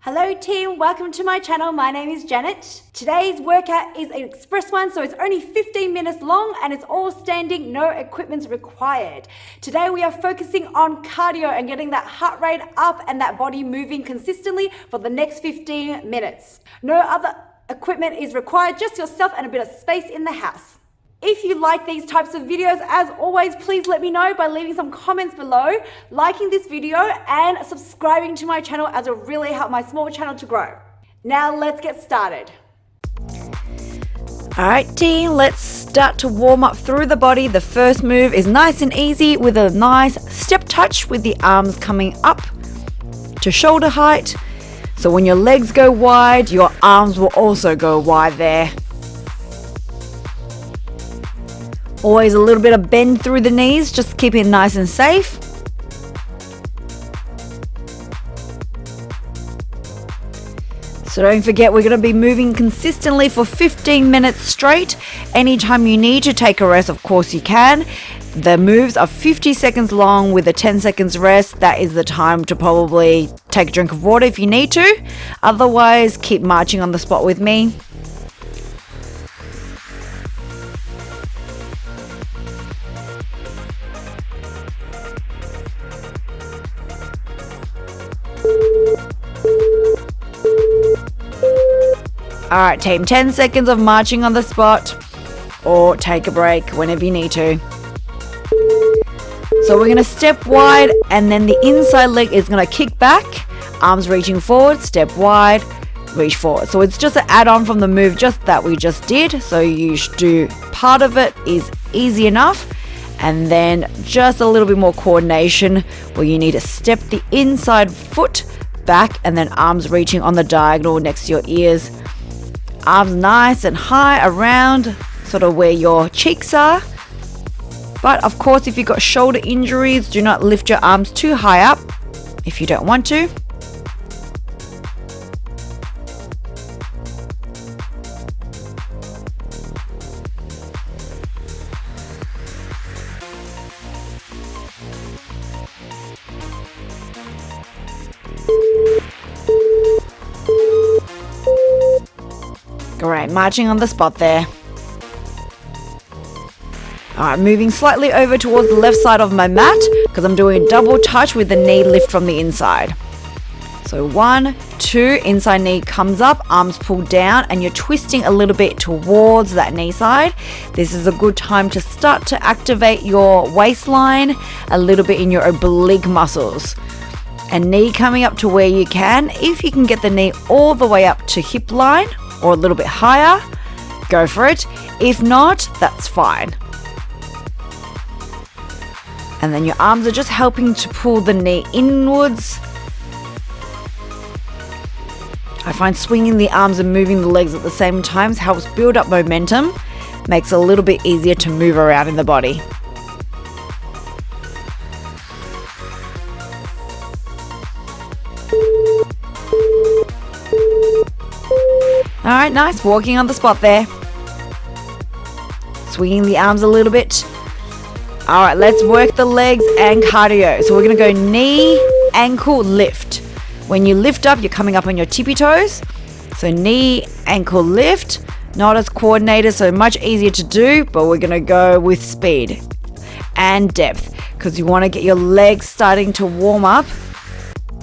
Hello team, welcome to my channel. My name is Janet. Today's workout is an express one, so it's only 15 minutes long and it's all standing, no equipment required. Today we are focusing on cardio and getting that heart rate up and that body moving consistently for the next 15 minutes. No other equipment is required, just yourself and a bit of space in the house. If you like these types of videos, as always, please let me know by leaving some comments below, liking this video and subscribing to my channel, as it will really help my small channel to grow. Now let's get started. Alright team, let's start to warm up through the body. The first move is nice and easy with a nice step touch with the arms coming up to shoulder height. So when your legs go wide, your arms will also go wide there. Always a little bit of bend through the knees, just keep it nice and safe. So don't forget, we're going to be moving consistently for 15 minutes straight. Anytime you need to take a rest, of course you can. The moves are 50 seconds long with a 10 seconds rest. That is the time to probably take a drink of water if you need to. Otherwise, keep marching on the spot with me. Alright team, 10 seconds of marching on the spot, or take a break whenever you need to. So we're going to step wide and then the inside leg is going to kick back, arms reaching forward, step wide, reach forward. So it's just an add-on from the move just that we just did. So you should do part of it is easy enough, and then just a little bit more coordination where you need to step the inside foot back and then arms reaching on the diagonal next to your ears. Arms nice and high around sort of where your cheeks are. But of course, if you've got shoulder injuries, do not lift your arms too high up if you don't want to. Alright, marching on the spot there. Alright, moving slightly over towards the left side of my mat because I'm doing a double touch with the knee lift from the inside. So 1, 2, inside knee comes up, arms pull down, and you're twisting a little bit towards that knee side. This is a good time to start to activate your waistline, a little bit in your oblique muscles. And knee coming up to where you can. If you can get the knee all the way up to hip line, or a little bit higher, go for it. If not, that's fine. And then your arms are just helping to pull the knee inwards. I find swinging the arms and moving the legs at the same time helps build up momentum, makes it a little bit easier to move around in the body. Alright, nice. Walking on the spot there. Swinging the arms a little bit. Alright, let's work the legs and cardio. So we're going to go knee, ankle, lift. When you lift up, you're coming up on your tippy toes. So knee, ankle, lift. Not as coordinated, so much easier to do, but we're going to go with speed and depth because you want to get your legs starting to warm up,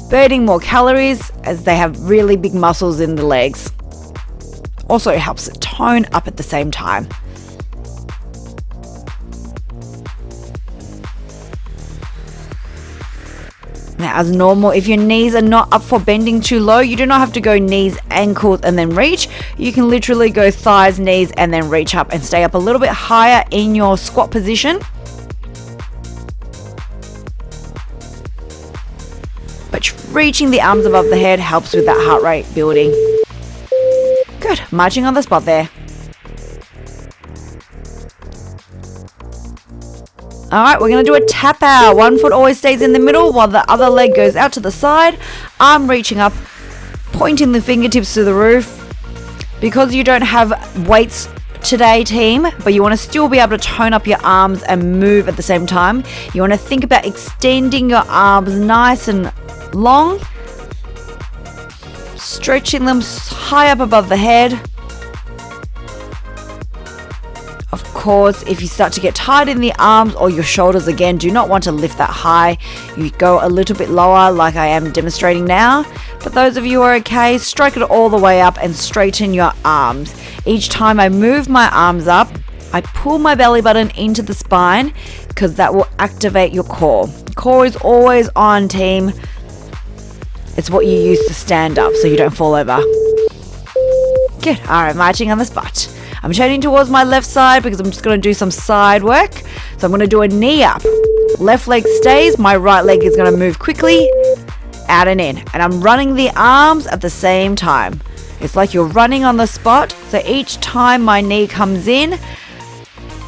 burning more calories as they have really big muscles in the legs. Also, it helps it tone up at the same time. Now, as normal, if your knees are not up for bending too low, you do not have to go knees, ankles, and then reach. You can literally go thighs, knees, and then reach up and stay up a little bit higher in your squat position. But reaching the arms above the head helps with that heart rate building. Good, marching on the spot there. Alright, we're going to do a tap out. One foot always stays in the middle while the other leg goes out to the side. Arm reaching up, pointing the fingertips to the roof. Because you don't have weights today, team, but you want to still be able to tone up your arms and move at the same time, you want to think about extending your arms nice and long stretching them high up above the head. Of course, if you start to get tight in the arms or your shoulders, again, do not want to lift that high. You go a little bit lower like I am demonstrating now. But those of you who are okay, strike it all the way up and straighten your arms. Each time I move my arms up, I pull my belly button into the spine because that will activate your core. Core is always on, team. It's what you use to stand up so you don't fall over. Good. All right, marching on the spot. I'm turning towards my left side because I'm just going to do some side work. So I'm going to do a knee up. Left leg stays. My right leg is going to move quickly out and in. And I'm running the arms at the same time. It's like you're running on the spot. So each time my knee comes in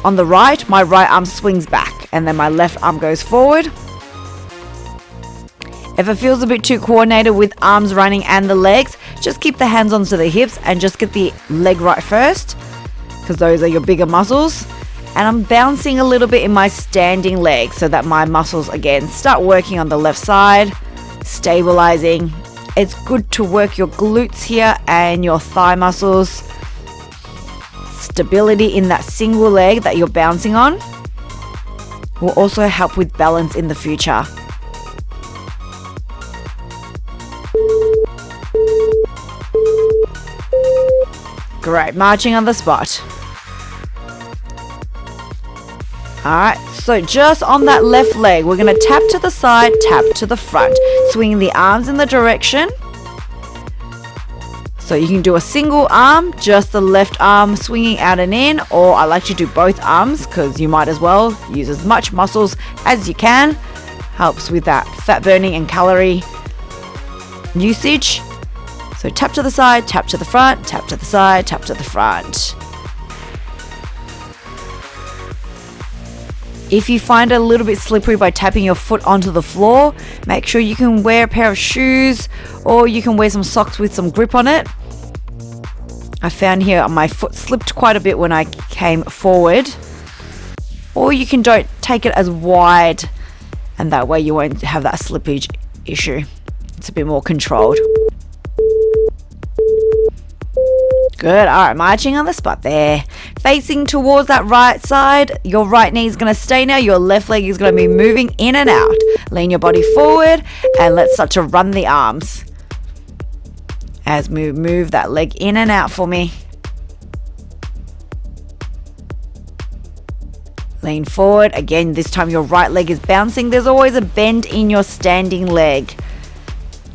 on the right, my right arm swings back. And then my left arm goes forward. If it feels a bit too coordinated with arms running and the legs, just keep the hands onto the hips and just get the leg right first, because those are your bigger muscles. And I'm bouncing a little bit in my standing leg so that my muscles again start working on the left side, stabilizing. It's good to work your glutes here and your thigh muscles. Stability in that single leg that you're bouncing on will also help with balance in the future. Great, marching on the spot. Alright, so just on that left leg, we're going to tap to the side, tap to the front, swinging the arms in the direction. So you can do a single arm, just the left arm swinging out and in, or I like to do both arms because you might as well use as much muscles as you can. Helps with that fat burning and calorie usage. So tap to the side, tap to the front, tap to the side, tap to the front. If you find it a little bit slippery by tapping your foot onto the floor, make sure you can wear a pair of shoes or you can wear some socks with some grip on it. I found here my foot slipped quite a bit when I came forward. Or you can don't take it as wide, and that way you won't have that slippage issue. It's a bit more controlled. Good. All right, marching on the spot there. Facing towards that right side. Your right knee is going to stay now. Your left leg is going to be moving in and out. Lean your body forward and let's start to run the arms. As we move that leg in and out for me. Lean forward. Again, this time your right leg is bouncing. There's always a bend in your standing leg.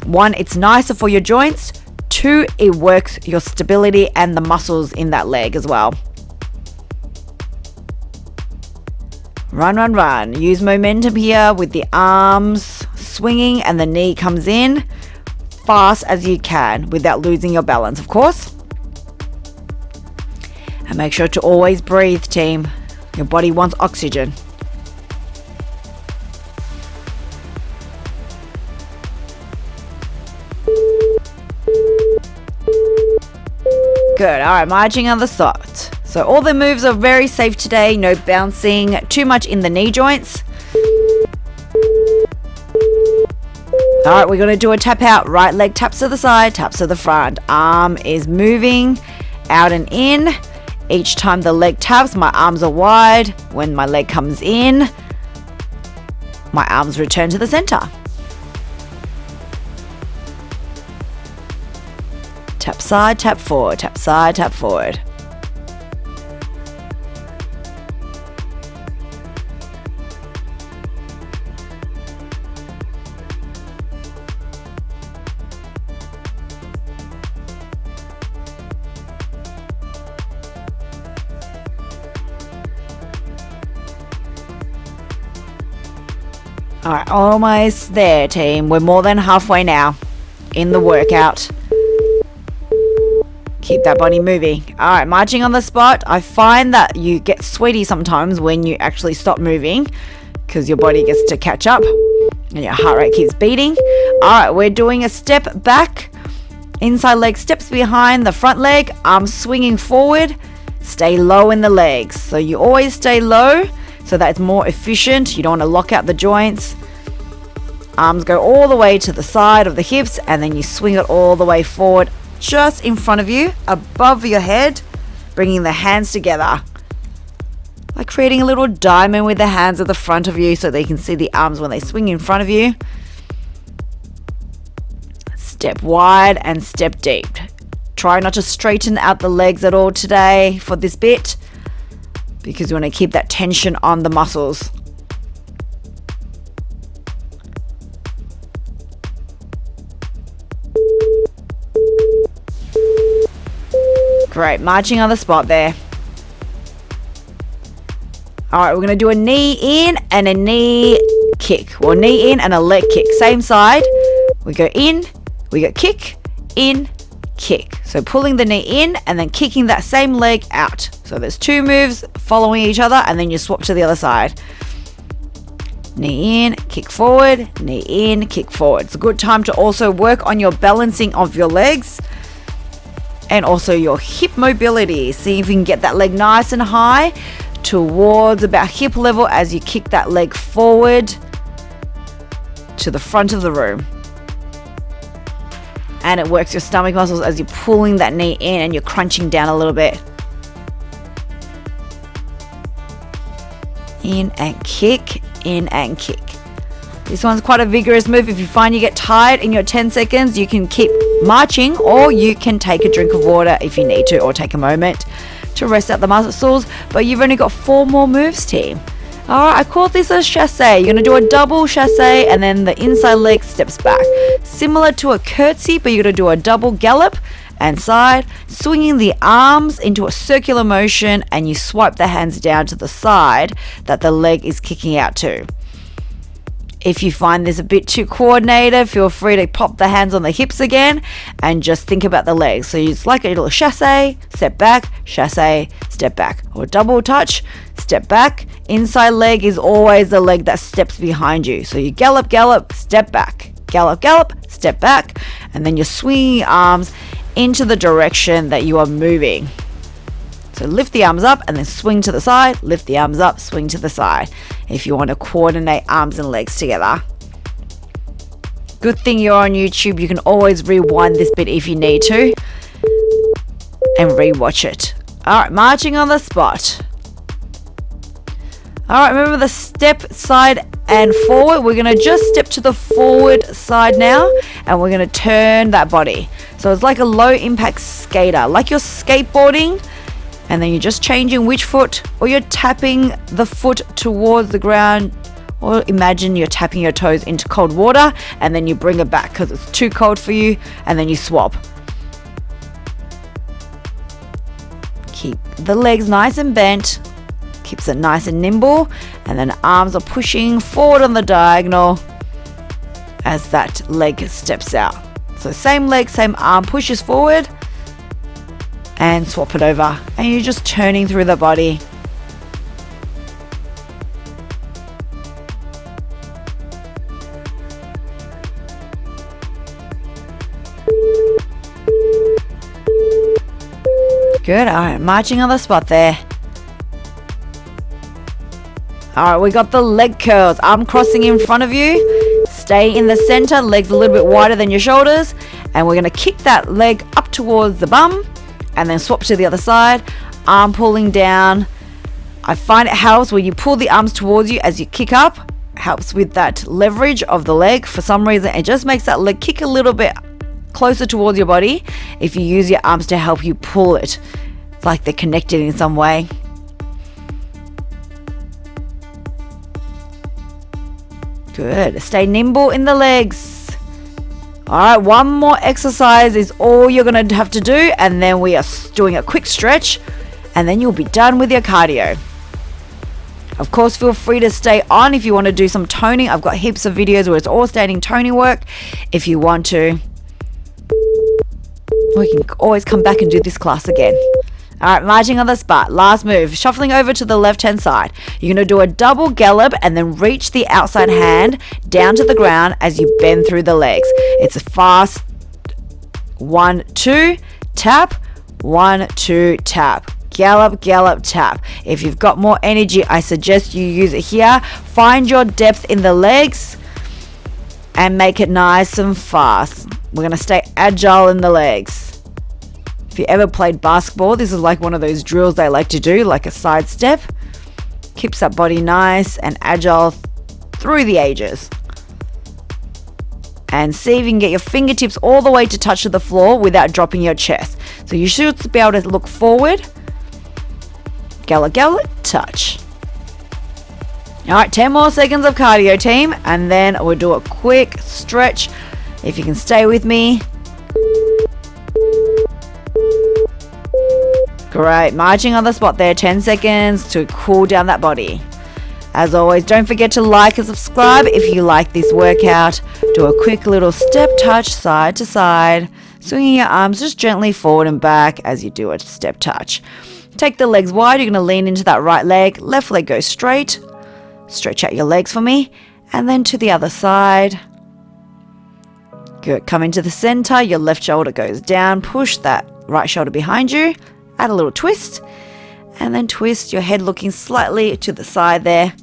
1, it's nicer for your joints. 2, it works your stability and the muscles in that leg as well. Run, run, run. Use momentum here with the arms swinging and the knee comes in fast as you can without losing your balance, of course. And make sure to always breathe, team. Your body wants oxygen. Good. All right, marching on the spot. So all the moves are very safe today. No bouncing too much in the knee joints. All right, we're going to do a tap out. Right leg taps to the side, taps to the front. Arm is moving out and in. Each time the leg taps, my arms are wide. When my leg comes in, my arms return to the center. Tap side, tap forward, tap side, tap forward. All right, almost there, team. We're more than halfway now in the workout. Keep that body moving. All right, marching on the spot. I find that you get sweaty sometimes when you actually stop moving because your body gets to catch up and your heart rate keeps beating. All right, we're doing a step back. Inside leg steps behind the front leg. Arms swinging forward. Stay low in the legs. So you always stay low so that it's more efficient. You don't want to lock out the joints. Arms go all the way to the side of the hips, and then you swing it all the way forward, just in front of you, above your head, bringing the hands together. Like creating a little diamond with the hands at the front of you so they can see the arms when they swing in front of you. Step wide and step deep. Try not to straighten out the legs at all today for this bit, because you want to keep that tension on the muscles. Great, marching on the spot there. Alright, we're going to do a knee in and a knee kick. Well, knee in and a leg kick. Same side. We go in, we go kick, in, kick. So pulling the knee in and then kicking that same leg out. So there's two moves following each other, and then you swap to the other side. Knee in, kick forward, knee in, kick forward. It's a good time to also work on your balancing of your legs and also your hip mobility. See if you can get that leg nice and high towards about hip level as you kick that leg forward to the front of the room. And it works your stomach muscles as you're pulling that knee in and you're crunching down a little bit. In and kick, in and kick. This one's quite a vigorous move. If you find you get tired in your 10 seconds, you can keep marching, or you can take a drink of water if you need to, or take a moment to rest out the muscles. But you've only got 4 more moves, team. Alright, I call this a chasse. You're going to do a double chasse, and then the inside leg steps back. Similar to a curtsy, but you're going to do a double gallop and side, swinging the arms into a circular motion, and you swipe the hands down to the side that the leg is kicking out to. If you find this a bit too coordinated, feel free to pop the hands on the hips again and just think about the legs. So it's like a little chasse, step back, chasse, step back. Or double touch, step back. Inside leg is always the leg that steps behind you. So you gallop, gallop, step back. Gallop, gallop, step back. And then you're swinging your arms into the direction that you are moving. So lift the arms up and then swing to the side, lift the arms up, swing to the side. If you want to coordinate arms and legs together. Good thing you're on YouTube. You can always rewind this bit if you need to and rewatch it. Alright, marching on the spot. Alright, remember the step, side and forward. We're going to just step to the forward side now, and we're going to turn that body. So it's like a low impact skater, like you're skateboarding, and then you're just changing which foot, or you're tapping the foot towards the ground, or imagine you're tapping your toes into cold water and then you bring it back because it's too cold for you, and then you swap. Keep the legs nice and bent, keeps it nice and nimble, and then arms are pushing forward on the diagonal as that leg steps out. So same leg, same arm pushes forward, and swap it over, and you're just turning through the body. Good. Alright, marching on the spot there. Alright, we got the leg curls. Arm crossing in front of you. Stay in the center, legs a little bit wider than your shoulders, and we're going to kick that leg up towards the bum and then swap to the other side. Arm pulling down. I find it helps when you pull the arms towards you as you kick up. Helps with that leverage of the leg. For some reason, it just makes that leg kick a little bit closer towards your body if you use your arms to help you pull it. It's like they're connected in some way. Good. Stay nimble in the legs. Alright, one more exercise is all you're going to have to do, and then we are doing a quick stretch, and then you'll be done with your cardio. Of course, feel free to stay on if you want to do some toning. I've got heaps of videos where it's all standing toning work if you want to. We can always come back and do this class again. Alright, marching on the spot. Last move. Shuffling over to the left hand side. You're going to do a double gallop and then reach the outside hand down to the ground as you bend through the legs. It's a fast 1, 2, tap, 1, 2, tap. Gallop, gallop, tap. If you've got more energy, I suggest you use it here. Find your depth in the legs and make it nice and fast. We're going to stay agile in the legs. If you ever played basketball, this is like one of those drills they like to do, like a side step. Keeps that body nice and agile through the ages. And see if you can get your fingertips all the way to touch the floor without dropping your chest. So you should be able to look forward. Gala, touch. Alright, 10 more seconds of cardio, team. And then we'll do a quick stretch. If you can stay with me. Great, marching on the spot there, 10 seconds to cool down that body. As always, don't forget to like and subscribe if you like this workout. Do a quick little step touch side to side, swinging your arms just gently forward and back as you do a step touch. Take the legs wide, you're going to lean into that right leg, left leg goes straight. Stretch out your legs for me, and then to the other side. Good, come into the center, your left shoulder goes down, push that right shoulder behind you, add a little twist, and then twist your head looking slightly to the side there.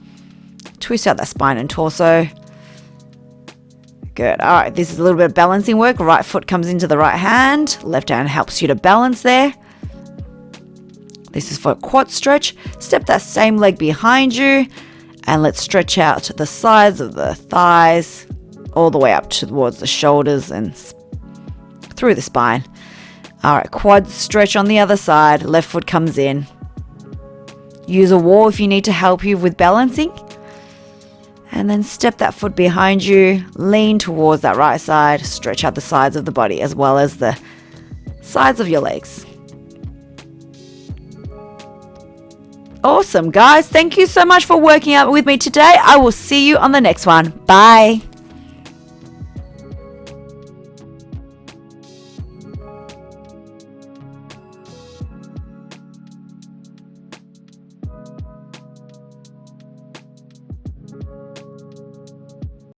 Twist out that spine and torso. Good. All right, this is a little bit of balancing work. Right foot comes into the right hand. Left hand helps you to balance there. This is for a quad stretch. Step that same leg behind you. And let's stretch out the sides of the thighs all the way up towards the shoulders and through the spine. All right, quad stretch on the other side. Left foot comes in. Use a wall if you need to help you with balancing. And then step that foot behind you, lean towards that right side, stretch out the sides of the body as well as the sides of your legs. Awesome, guys. Thank you so much for working out with me today. I will see you on the next one. Bye.